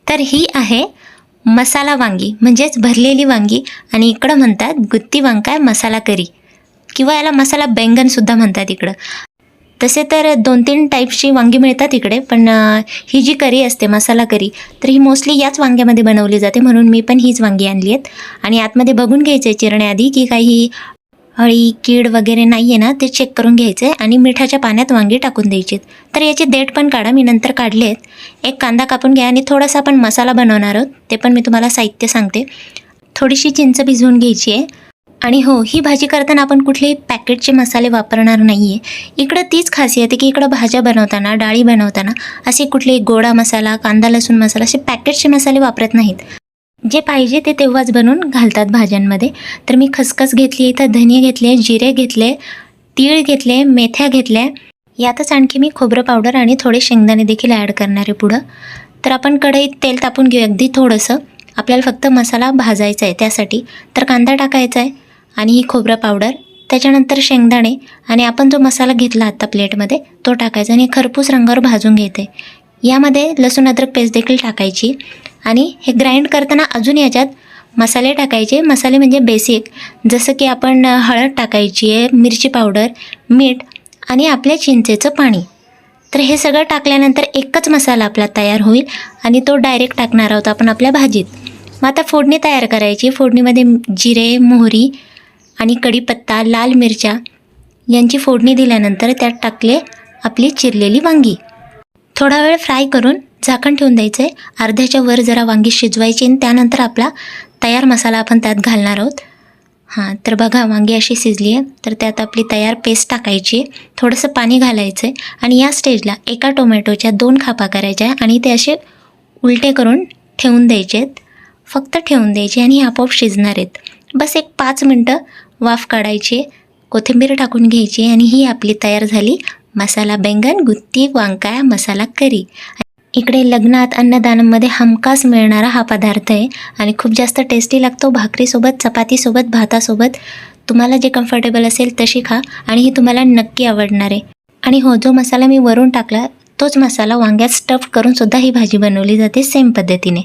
तर ही आहे मसाला वांगी म्हणजेच भरलेली वांगी आणि इकडं म्हणतात गुत्ती वांकाय मसाला करी किंवा याला मसाला बैंगनसुद्धा म्हणतात इकडं. तसे तर 2-3 टाईप्सची वांगी मिळतात इकडे, पण ही जी करी असते मसाला करी तर ही मोस्टली याच वांग्यामध्ये बनवली जाते, म्हणून मी पण हीच वांगी आणली आहेत. आणि आतमध्ये बघून घ्यायचं आहे चिरण्याआधी की काही अळी कीड वगैरे नाही आहे ना, ते चेक करून घ्यायचं आहे आणि मिठाच्या पाण्यात वांगी टाकून द्यायची. तर याची देठ पण काढा, मी नंतर काढले आहेत. एक कांदा कापून घ्या आणि थोडासा आपण मसाला बनवणार आहोत, ते पण मी तुम्हाला साहित्य सांगते. थोडीशी चिंच भिजवून घ्यायची आहे. आणि हो, ही भाजी करताना आपण कुठलेही पॅकेटचे मसाले वापरणार नाही आहे. इकडं तीच खासियत आहे की इकडं भाज्या बनवताना, डाळी बनवताना असे कुठले गोडा मसाला, कांदा लसूण मसाला असे पॅकेटचे मसाले वापरत नाहीत. जे पाहिजे ते तेव्हाच बनवून घालतात भाज्यांमध्ये. तर मी खसखस घेतली, इथं धने घेतले, जिरे घेतले, तीळ घेतले, मेथ्या घेतल्या. यातच आणखी मी खोबरं पावडर आणि थोडे शेंगदाणे देखील ॲड करणार आहे पुढं. तर आपण कढईत तेल तापून घेऊ अगदी थोडंसं. आपल्याला फक्त मसाला भाजायचा आहे त्यासाठी. तर कांदा टाकायचा आहे आणि ही खोबरं पावडर, त्याच्यानंतर शेंगदाणे आणि आपण जो मसाला घेतला आता प्लेटमध्ये तो टाकायचा आणि खरपूस रंगावर भाजून घेते. यामध्ये लसूण अद्रक पेस्ट देखील टाकायची आणि हे ग्राइंड करताना अजून याच्यात मसाले टाकायचे. मसाले म्हणजे बेसिक, जसं की आपण हळद टाकायची आहे, मिरची पावडर, मीठ आणि आपल्या चिंचेचं पाणी. तर हे सगळं टाकल्यानंतर एकच मसाला आपला तयार होईल आणि तो डायरेक्ट टाकणार आहोत आपण आपल्या भाजीत. मग आता फोडणी तयार करायची. फोडणीमध्ये जिरे, मोहरी आणि कढीपत्ता, लाल मिरच्या यांची फोडणी दिल्यानंतर त्यात टाकले आपली चिरलेली वांगी. थोडा वेळ फ्राय करून झाकण ठेवून द्यायचं आहे. अर्ध्याच्या वर जरा वांगी शिजवायची आणि त्यानंतर आपला तयार मसाला आपण त्यात घालणार आहोत. तर बघा वांगी अशी शिजली आहे. तर त्यात आपली तयार पेस्ट टाकायची आहे, थोडंसं पाणी घालायचं आहे आणि या स्टेजला एका टोमॅटोच्या 2 खापा करायच्या आणि ते असे उलटे करून ठेवून द्यायचे आहेत. फक्त ठेवून द्यायचे आणि आपोआप शिजणार आहेत. बस एक 5 मिनटं वाफ काढायची, कोथिंबीर टाकून घ्यायची आणि ही आपली तयार झाली मसाला बैंगन गुत्ती वांकाया मसाला करी. इकडे लग्नात अन्नदानमध्ये हमखास मिळणारा हा पदार्थ आहे आणि खूप जास्त टेस्टी लागतो. भाकरीसोबत, चपातीसोबत, भातासोबत तुम्हाला जे कम्फर्टेबल असेल तशी खा आणि ही तुम्हाला नक्की आवडणार आहे. आणि हो, जो मसाला मी वरून टाकला तोच मसाला वांग्यात स्टफ करून सुद्धा ही भाजी बनवली जाते सेम पद्धतीने.